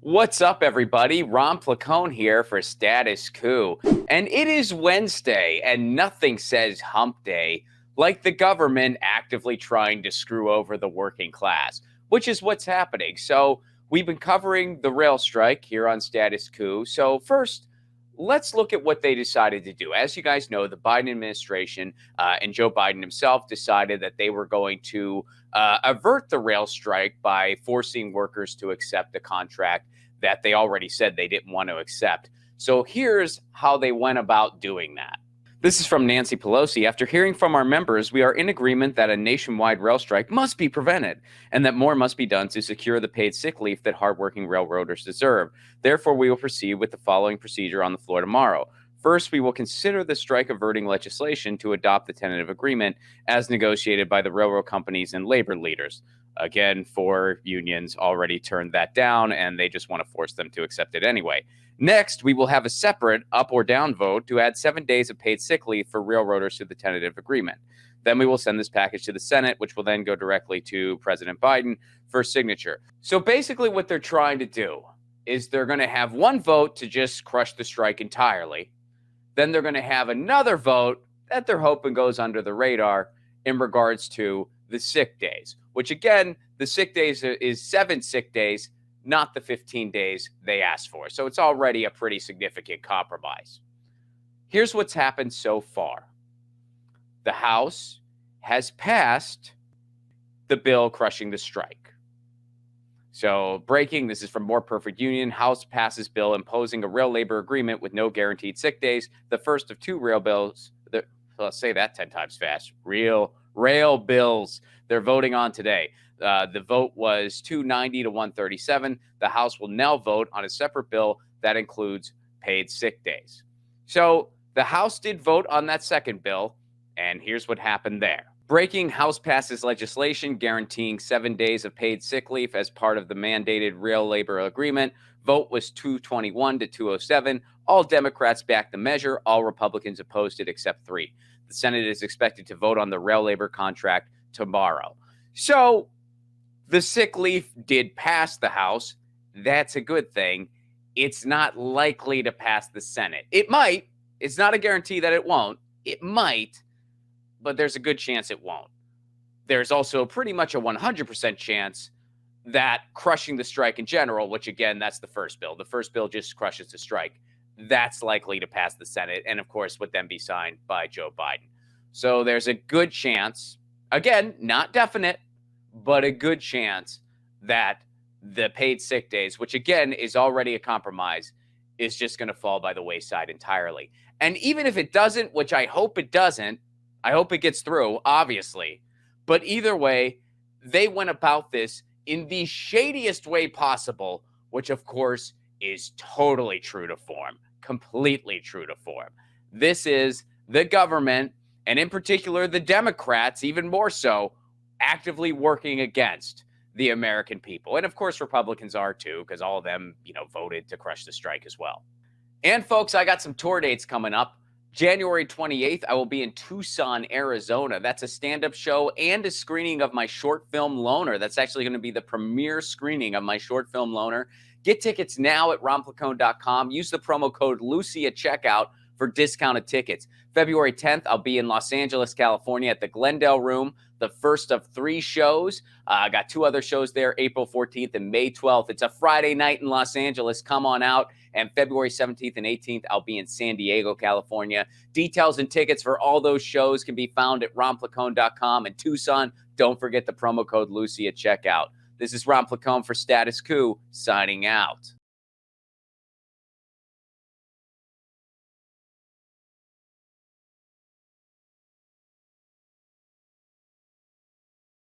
What's up, everybody? Ron Placone here for Status Coup. And it is Wednesday, and nothing says hump day like the government actively trying to screw over the working class, which is what's happening. So, we've been covering the rail strike here on Status Coup. So, first, let's look at what they decided to do. As you guys know, the Biden administration and Joe Biden himself decided that they were going to avert the rail strike by forcing workers to accept a contract that they already said they didn't want to accept. So here's how they went about doing that. This is from Nancy Pelosi. After hearing from our members, we are in agreement that a nationwide rail strike must be prevented and that more must be done to secure the paid sick leave that hardworking railroaders deserve. Therefore, we will proceed with the following procedure on the floor tomorrow. First, we will consider the strike averting legislation to adopt the tentative agreement as negotiated by the railroad companies and labor leaders. Again, four unions already turned that down, and they just want to force them to accept it anyway. Next, we will have a separate up or down vote to add 7 days of paid sick leave for railroaders to the tentative agreement. Then we will send this package to the Senate, which will then go directly to President Biden for signature. So basically what they're trying to do is they're going to have one vote to just crush the strike entirely. Then they're going to have another vote that they're hoping goes under the radar in regards to the sick days, which again, the sick days is 7 sick days, not the 15 days they asked for. So it's already a pretty significant compromise. Here's what's happened so far. The House has passed the bill crushing the strike. So breaking, this is from More Perfect Union. House passes bill imposing a rail labor agreement with no guaranteed sick days. The first of two rail bills. Let's say that 10 times fast. Rail bills they're voting on today. The vote was 290 to 137. The House will now vote on a separate bill that includes paid sick days. So the House did vote on that second bill, and here's what happened there. Breaking, House passes legislation guaranteeing 7 days of paid sick leave as part of the mandated rail labor agreement. Vote was 221 to 207. All Democrats backed the measure. All Republicans opposed it except 3. The Senate is expected to vote on the rail labor contract tomorrow. So the sick leave did pass the House. That's a good thing. It's not likely to pass the Senate. It might. It's not a guarantee that it won't. It might, but there's a good chance it won't. There's also pretty much a 100% chance that crushing the strike in general, which again, that's the first bill. The first bill just crushes the strike. That's likely to pass the Senate and, of course, would then be signed by Joe Biden. So there's a good chance, again, not definite, but a good chance that the paid sick days, which again is already a compromise, is just going to fall by the wayside entirely. And even if it doesn't, which I hope it doesn't, I hope it gets through, obviously. But either way, they went about this in the shadiest way possible, which of course is totally true to form, completely true to form. This is the government, and in particular the Democrats, even more so, actively working against the American people. And of course, Republicans are too, because all of them, voted to crush the strike as well. And folks, I got some tour dates coming up. January 28th, I will be in Tucson, Arizona. That's a stand-up show and a screening of my short film Loner. That's actually going to be the premiere screening of my short film Loner. Get tickets now at ronplacone.com. Use the promo code Lucy at checkout for discounted tickets. February 10th, I'll be in Los Angeles, California at the Glendale Room, the first of 3 shows. I got 2 other shows there, April 14th and May 12th. It's a Friday night in Los Angeles. Come on out. And February 17th and 18th, I'll be in San Diego, California. Details and tickets for all those shows can be found at ronplacone.com. And Tucson, don't forget the promo code Lucy at checkout. This is Ron Placone for Status Coup, signing out.